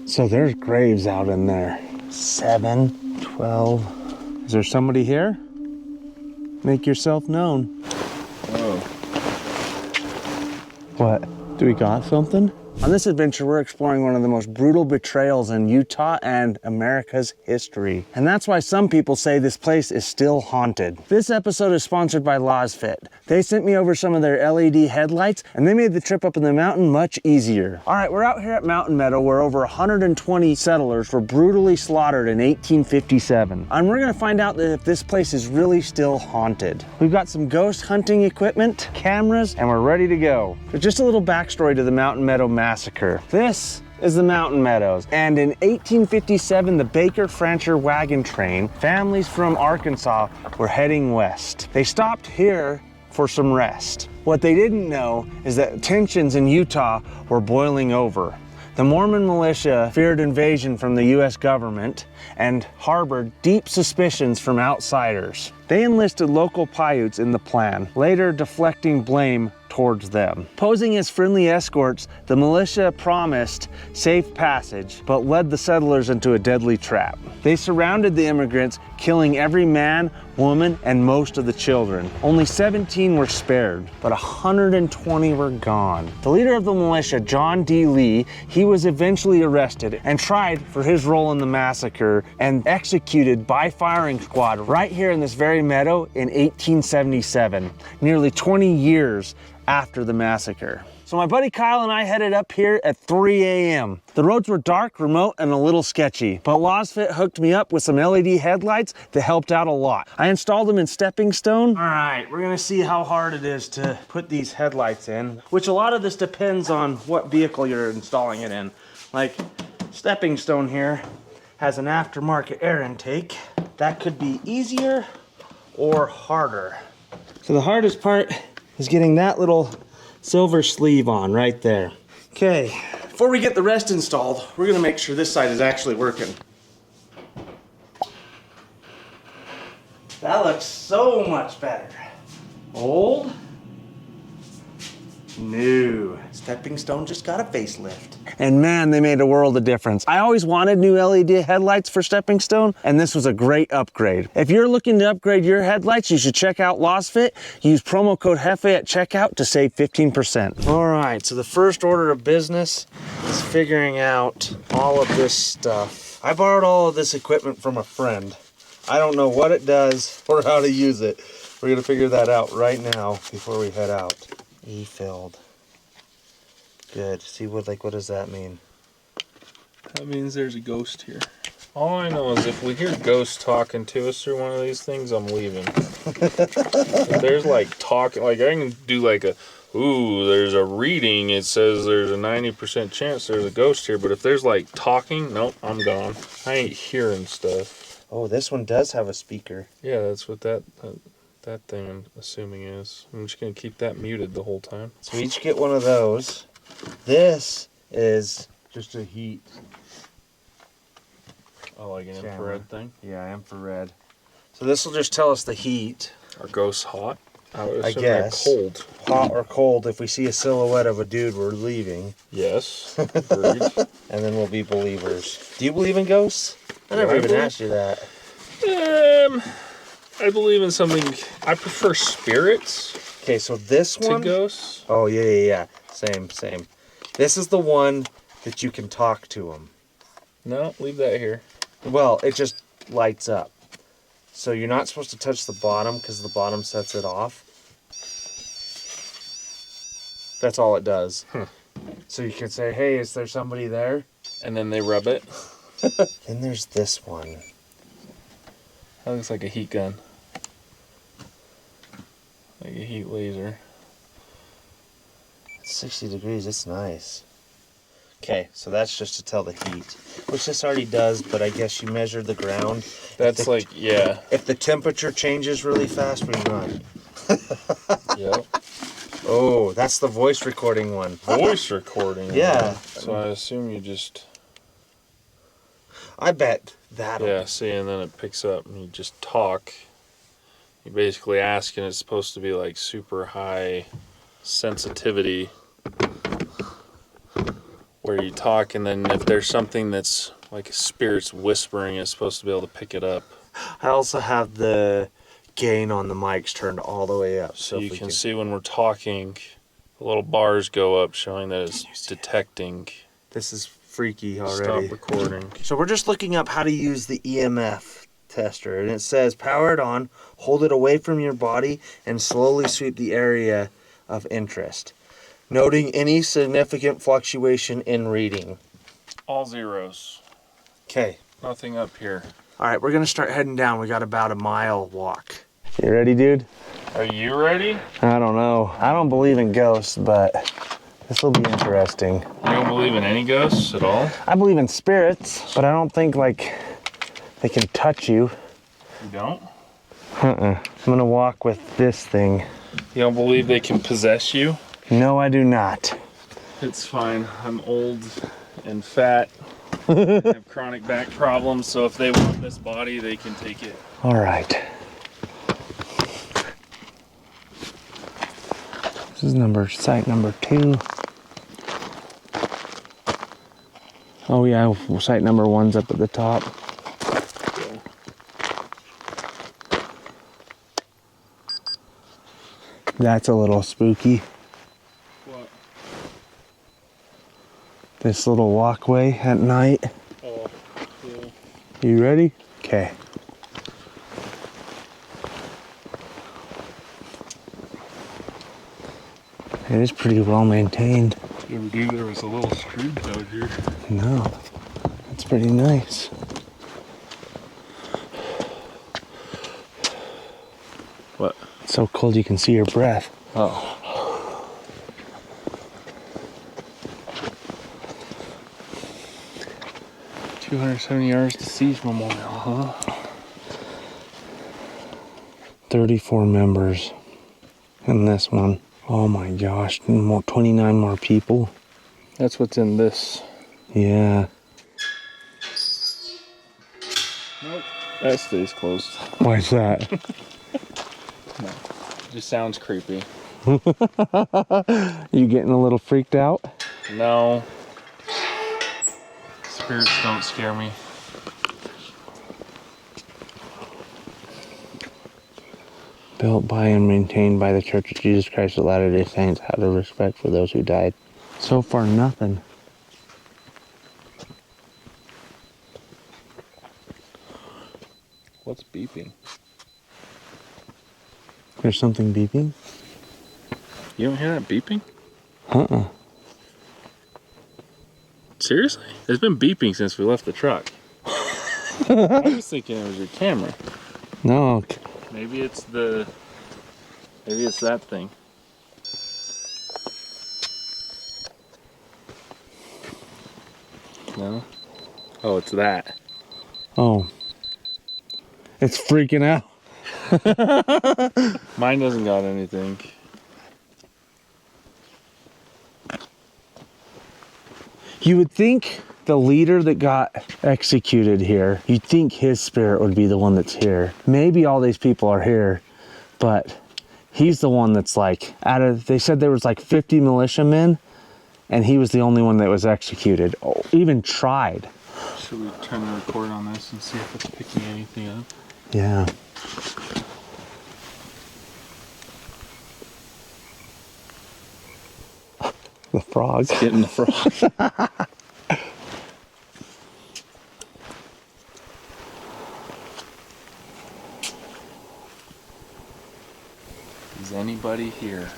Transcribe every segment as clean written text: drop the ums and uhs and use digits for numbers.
So there's graves out in there. 7, 12. Is there somebody here? Make yourself known. Oh. What? Do we got something? On this adventure, we're exploring one of the most brutal betrayals in Utah and America's history. And that's why some people say this place is still haunted. This episode is sponsored by Lasfit. They sent me over some of their LED headlights, and they made the trip up in the mountain much easier. All right, we're out here at Mountain Meadow, where over 120 settlers were brutally slaughtered in 1857. And we're gonna find out that if this place is really still haunted. We've got some ghost hunting equipment, cameras, and we're ready to go. There's just a little backstory to the Mountain Meadow Massacre. This is the Mountain Meadows, and in 1857, the Baker-Francher wagon train, families from Arkansas were heading west. They stopped here for some rest. What they didn't know is that tensions in Utah were boiling over. The Mormon militia feared invasion from the US government and harbored deep suspicions from outsiders. They enlisted local Paiutes in the plan, later deflecting blame towards them. Posing as friendly escorts, the militia promised safe passage, but led the settlers into a deadly trap. They surrounded the immigrants, killing every man, woman, and most of the children. Only 17 were spared, but 120 were gone. The leader of the militia, John D. Lee, he was eventually arrested and tried for his role in the massacre and executed by firing squad right here in this very meadow in 1877, nearly 20 years after the massacre. So my buddy Kyle and I headed up here at 3 a.m. The roads were dark, remote, and a little sketchy, but Lasfit hooked me up with some LED headlights that helped out a lot. I installed them in stepping stone. All right, we're gonna see how hard it is to put these headlights in, which a lot of this depends on what vehicle you're installing it in. Like stepping stone here has an aftermarket air intake. That could be easier or harder. So the hardest part is getting that little silver sleeve on right there. Okay, before we get the rest installed, we're gonna make sure this side is actually working. That looks so much better. Old, new. Stepping stone just got a facelift. And man, they made a world of difference. I always wanted new LED headlights for stepping stone, and this was a great upgrade. If you're looking to upgrade your headlights, you should check out Lasfit. Use promo code Jefe at checkout to save 15%. All right, so the first order of business is figuring out all of this stuff. I borrowed all of this equipment from a friend. I don't know what it does or how to use it. We're gonna figure that out right now before we head out. E-filled. Good. See what does that mean? That means there's a ghost here. All I know is if we hear ghosts talking to us through one of these things, I'm leaving. If there's like talking, like I can do like a, ooh, there's a reading, it says there's a 90% chance there's a ghost here, but if there's like talking, nope, I'm gone. I ain't hearing stuff. Oh, this one does have a speaker. Yeah, that's what that thing I'm assuming is. I'm just gonna keep that muted the whole time. So we each get one of those. This is just a heat. Oh, like an infrared thing? Yeah, infrared. So this will just tell us the heat. Are ghosts hot? I would assume guess. they're cold. Hot or cold. If we see a silhouette of a dude, we're leaving. Yes. Agreed. And then we'll be believers. Do you believe in ghosts? I never even asked you that. I believe in something. I prefer spirits. Okay, so this one to ghosts. Oh yeah. Same. This is the one that you can talk to them. No, leave that here. Well, it just lights up. So you're not supposed to touch the bottom because the bottom sets it off. That's all it does. So you can say, hey, is there somebody there? And then they rub it. Then there's this one. That looks like a heat gun. Like a heat laser. It's 60 degrees, it's nice. Okay, so that's just to tell the heat, which this already does, but I guess you measure the ground. That's like, yeah. If the temperature changes really fast, we run. Yep. Oh, that's the voice recording one. Voice recording? Yeah. So I assume you just... I bet that'll... Yeah, see, and then it picks up and you just talk. You basically ask, and it's supposed to be like super high sensitivity, where where you talk, and then if there's something that's like a spirit's whispering, it's supposed to be able to pick it up. I also have the gain on the mics turned all the way up. So you can see when we're talking, the little bars go up showing that it's detecting. This is freaky already. Stop recording. So we're just looking up how to use the EMF tester, and it says power it on, hold it away from your body, and slowly sweep the area of interest, noting any significant fluctuation in reading. All zeros. Okay. Nothing up here. All right, we're gonna start heading down. We got about a mile walk. You ready, dude? Are you ready? I don't know. I don't believe in ghosts, but this will be interesting. You don't believe in any ghosts at all? I believe in spirits, but I don't think like they can touch you. You don't? I'm gonna walk with this thing. You don't believe they can possess you? No, I do not. It's fine. I'm old and fat. I have chronic back problems, so if they want this body, they can take it. All right. This is site number 2. Oh yeah, site number 1's up at the top. That's a little spooky. What? This little walkway at night. Oh, yeah. You ready? Okay. It is pretty well maintained. You ever knew there was a little Scrooge out here? No, it's pretty nice. What? It's so cold you can see your breath. Oh. 270 yards to Siege Memorial, huh? 34 members in this one. Oh my gosh, 29 more people. That's what's in this. Yeah. Nope. That stays closed. Why is that? Just sounds creepy. You getting a little freaked out? No. Spirits don't scare me. Built by and maintained by the Church of Jesus Christ of Latter-day Saints, out of respect for those who died. So far, nothing. What's beeping? There's something beeping? You don't hear that beeping? Uh-uh. Seriously? It's been beeping since we left the truck. I was thinking it was your camera. No. Maybe it's that thing. No? Oh, it's that. Oh. It's freaking out. Mine doesn't got anything. You would think the leader that got executed here, you'd think his spirit would be the one that's here. Maybe all these people are here, but he's the one that's like, they said there was like 50 militiamen, and he was the only one that was executed, even tried. Should we turn the record on this and see if it's picking anything up? Yeah. The frog. It's getting the frog. Is anybody here?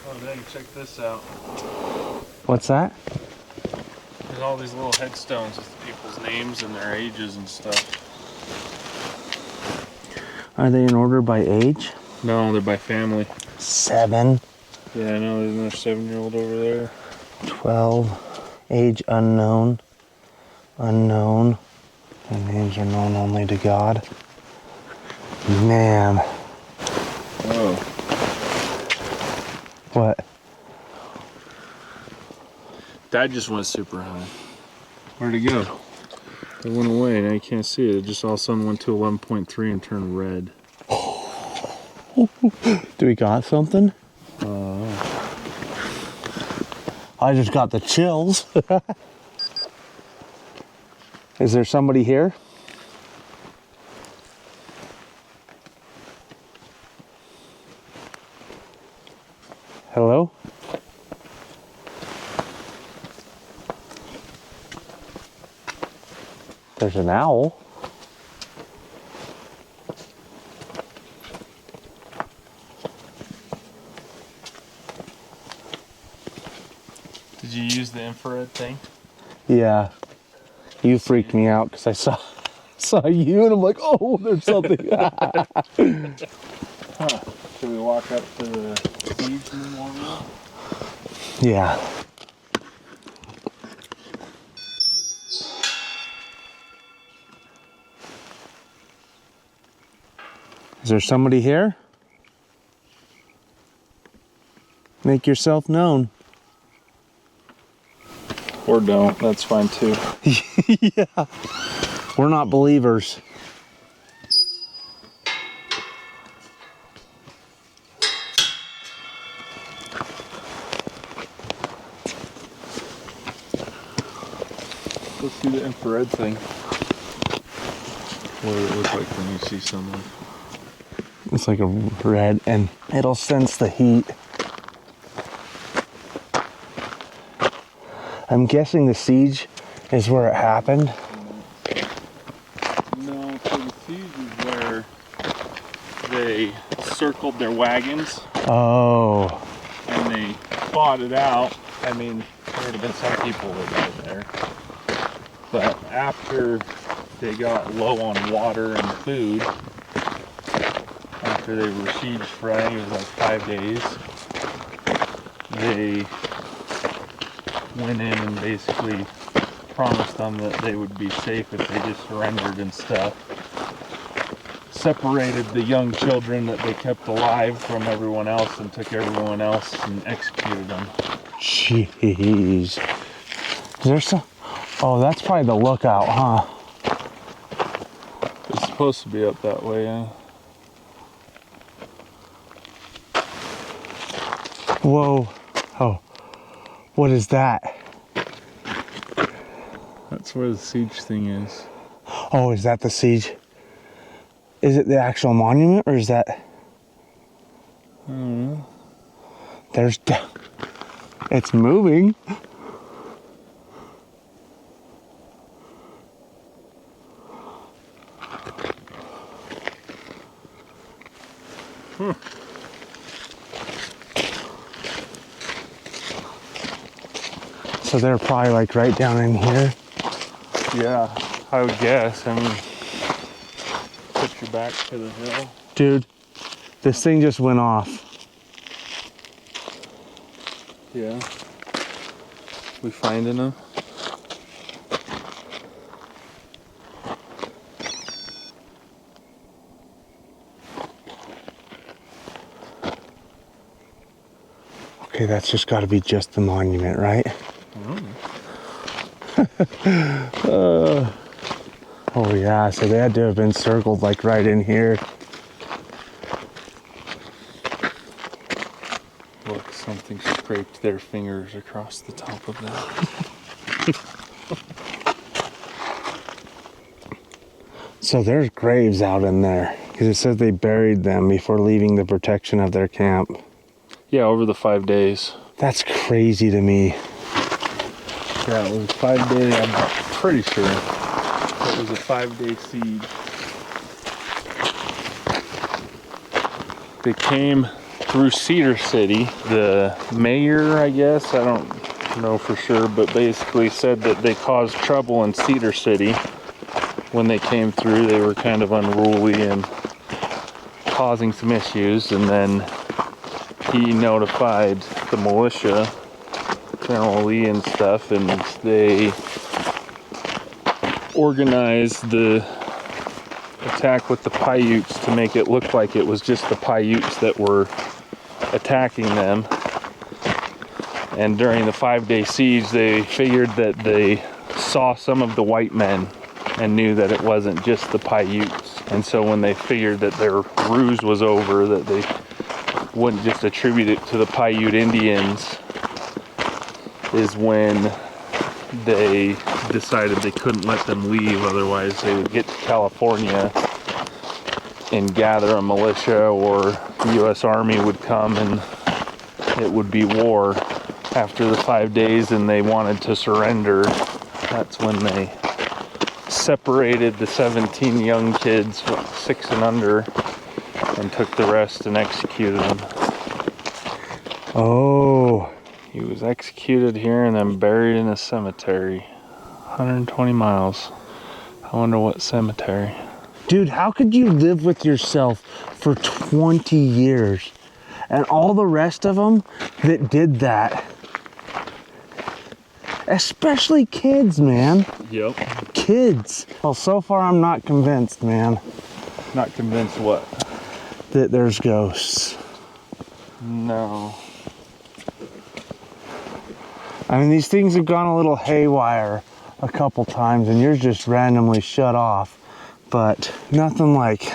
Oh, dang, check this out. What's that? There's all these little headstones with people's names and their ages and stuff. Are they in order by age? No, they're by family. 7. Yeah, I know, there's another 7-year-old over there. 12. Age unknown. Unknown. And names are known only to God. Man. Whoa. What? That just went super high. Where'd it go? It went away. Now you can't see it. It just all of a sudden went to 11.3 and turned red. Do we got something? I just got the chills. Is there somebody here? Hello? There's an owl. Did you use the infrared thing? Yeah. You freaked me out because I saw you and I'm like, oh, there's something. Huh. Should we walk up to the siege memorial? Yeah. Is there somebody here? Make yourself known. Or don't. That's fine too. Yeah. We're not believers. Let's see the infrared thing. What does it look like when you see someone? It's like a red and it'll sense the heat. I'm guessing the siege is where it happened. No, so the siege is where they circled their wagons Oh. and they fought it out. I mean, there would have been some people that died there. But after they got low on water and food, after they were sieged for, I think it was like 5 days, they went in and basically promised them that they would be safe if they just surrendered and stuff. Separated the young children that they kept alive from everyone else and took everyone else and executed them. Jeez. Is there some? Oh, that's probably the lookout, huh? It's supposed to be up that way, yeah. Whoa. Oh. What is that? That's where the siege thing is. Oh, is that the siege? Is it the actual monument or is that? I don't know. There's. It's moving. So they're probably like right down in here. Yeah, I would guess. I mean, put your back to the hill. Dude, this thing just went off. Yeah. We find enough? Okay, that's just got to be just the monument, right? Oh yeah, so they had to have been circled like right in here. Look, something scraped their fingers across the top of that. So there's graves out in there because it says they buried them before leaving the protection of their camp. Yeah, over the 5 days. That's crazy to me. Yeah, it was 5 days. I'm pretty sure it was a 5-day siege. They came through Cedar City. The mayor, I guess, I don't know for sure, but basically said that they caused trouble in Cedar City when they came through. They were kind of unruly and causing some issues, and then he notified the militia, General Lee and stuff, and they organized the attack with the Paiutes to make it look like it was just the Paiutes that were attacking them. And during the 5-day siege, they figured that the saw some of the white men and knew that it wasn't just the Paiutes. And so when they figured that their ruse was over, that they wouldn't just attribute it to the Paiute Indians, is when they decided they couldn't let them leave, otherwise they would get to California and gather a militia, or the U.S. Army would come and it would be war after the 5 days, and they wanted to surrender. That's when they separated the 17 young kids, 6 and under, and took the rest and executed them. Oh. He was executed here and then buried in a cemetery. 120 miles. I wonder what cemetery. Dude, how could you live with yourself for 20 years? And all the rest of them that did that. Especially kids, man. Yep. Kids. Well, so far I'm not convinced, man. Not convinced what? That there's ghosts. No. I mean, these things have gone a little haywire a couple times and yours just randomly shut off. But nothing like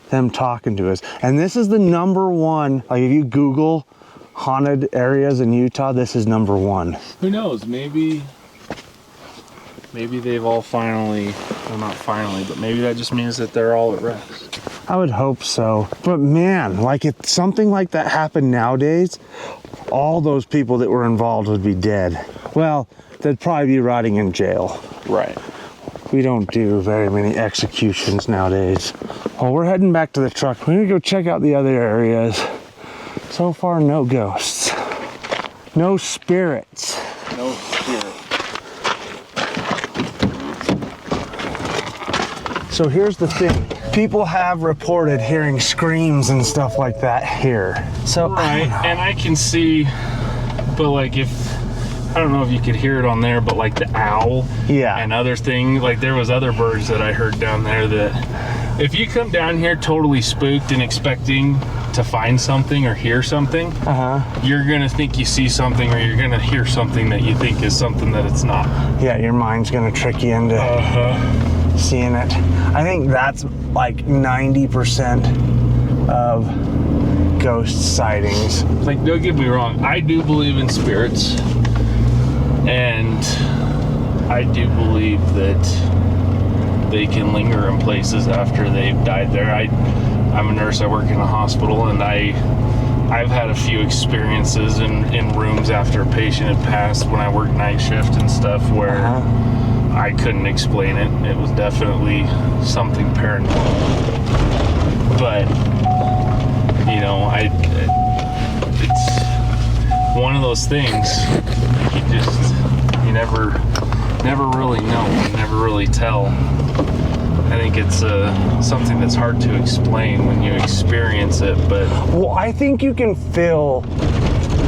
them talking to us. And this is the #1, like if you Google haunted areas in Utah, this is #1. Who knows? Maybe they've all finally, well, not finally, but maybe that just means that they're all at rest. I would hope so. But man, like if something like that happened nowadays, all those people that were involved would be dead. Well, they'd probably be rotting in jail. Right. We don't do very many executions nowadays. Well, we're heading back to the truck. We're gonna go check out the other areas. So far, no ghosts. No spirits. No spirit. So here's the thing. People have reported hearing screams and stuff like that here. So right, and I can see, but like I don't know if you could hear it on there, but like the owl, yeah, and other things, like there was other birds that I heard down there that if you come down here totally spooked and expecting to find something or hear something, you're gonna think you see something, or you're gonna hear something that you think is something that it's not. Yeah, your mind's gonna trick you into seeing it. I think that's like 90% of ghost sightings. Like, don't get me wrong, I do believe in spirits, and I do believe that they can linger in places after they've died there. I'm a nurse, I work in a hospital, and I've had a few experiences in rooms after a patient had passed when I worked night shift and stuff where I couldn't explain it. It was definitely something paranormal. But, you know, it's one of those things, you never really know, you never really tell. I think it's something that's hard to explain when you experience it, but... Well, I think you can feel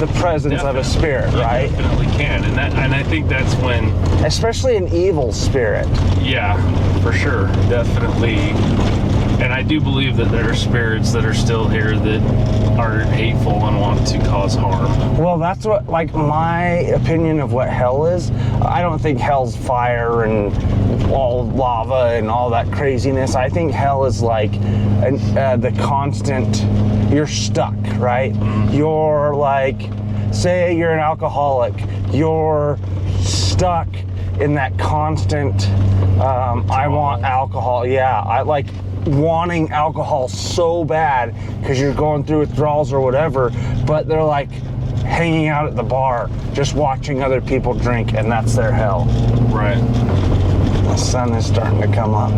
the presence of a spirit, right? You definitely can, and I think that's when... Especially an evil spirit. Yeah, for sure, definitely. And I do believe that there are spirits that are still here that are hateful and want to cause harm. Well, that's what, like, my opinion of what hell is. I don't think hell's fire and all lava and all that craziness. I think hell is like the constant, you're stuck, right? You're like, say you're an alcoholic, you're stuck in that constant, I want alcohol. Yeah, I like wanting alcohol so bad because you're going through withdrawals or whatever, but they're like hanging out at the bar, just watching other people drink, and that's their hell. Right. The sun is starting to come up.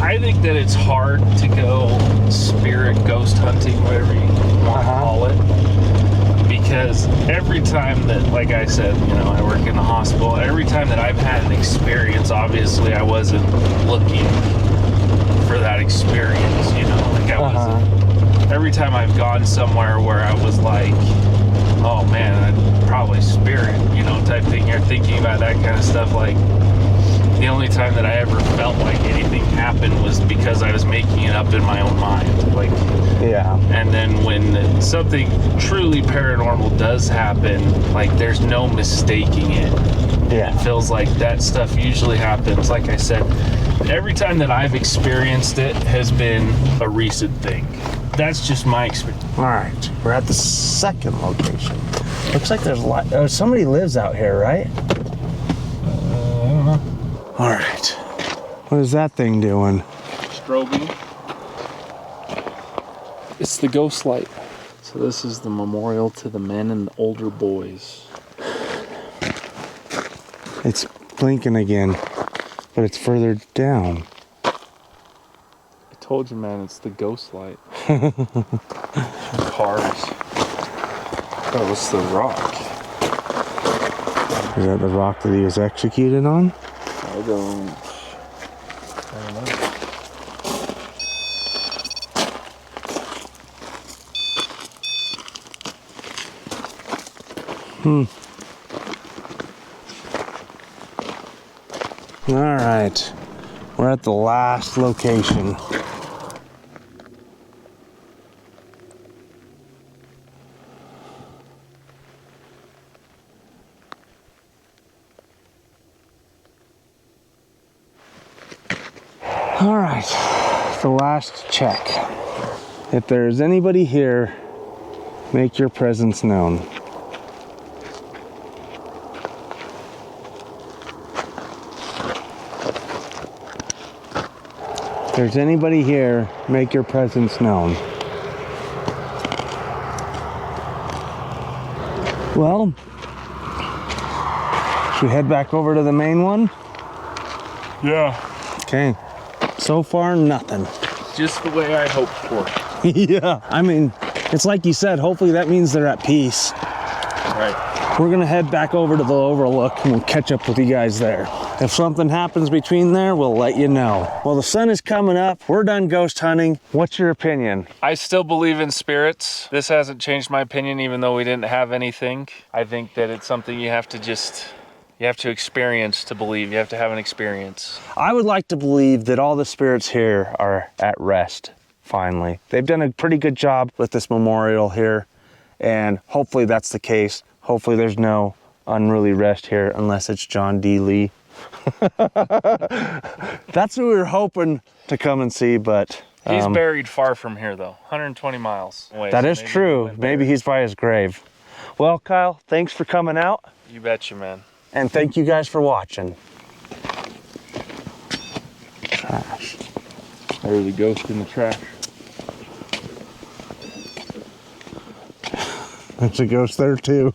I think that it's hard to go spirit ghost hunting, whatever you want to call it, because every time that, like I said, you know, I work in the hospital, every time that I've had an experience, obviously I wasn't looking for that experience, you know, like I wasn't. Every time I've gone somewhere where I was like, oh man, I'd probably spirit, you know, type thing, you're thinking about that kind of stuff, like The only time that I ever felt like anything happened was because I was making it up in my own mind. Like, Yeah. and then when something truly paranormal does happen, like there's no mistaking it. Yeah. It feels like that stuff usually happens. Like I said, every time that I've experienced it has been a recent thing. That's just my experience. All right, we're at the second location. Looks like there's somebody lives out here, right? I don't know. All right. What is that thing doing? Strobing. It's the ghost light. So this is the memorial to the men and the older boys. It's blinking again, but it's further down. I told you, man, it's the ghost light. Cars. That was the rock. Is that the rock that he was executed on? I don't know. All right, we're at the last location. All right, the last check. If there's anybody here, make your presence known. If there's anybody here, make your presence known. Well, should we head back over to the main one? Yeah. Okay. So far, nothing. Just the way I hoped for. Yeah. I mean, it's like you said, hopefully that means they're at peace. Right. We're gonna head back over to the overlook and we'll catch up with you guys there. If something happens between there, we'll let you know. Well, the sun is coming up. We're done ghost hunting. What's your opinion? I still believe in spirits. This hasn't changed my opinion, even though we didn't have anything. I think that it's something you have to experience to believe. You have to have an experience. I would like to believe that all the spirits here are at rest, finally. They've done a pretty good job with this memorial here, and hopefully that's the case. Hopefully there's no unruly rest here, unless it's John D. Lee. That's what we were hoping to come and see, but He's buried far from here, though, 120 miles away. that so is true. Maybe he's by his grave. Well, Kyle, thanks for coming out, You betcha, man. and thank you guys for watching. Trash. There's a ghost in the trash. There's a ghost there too.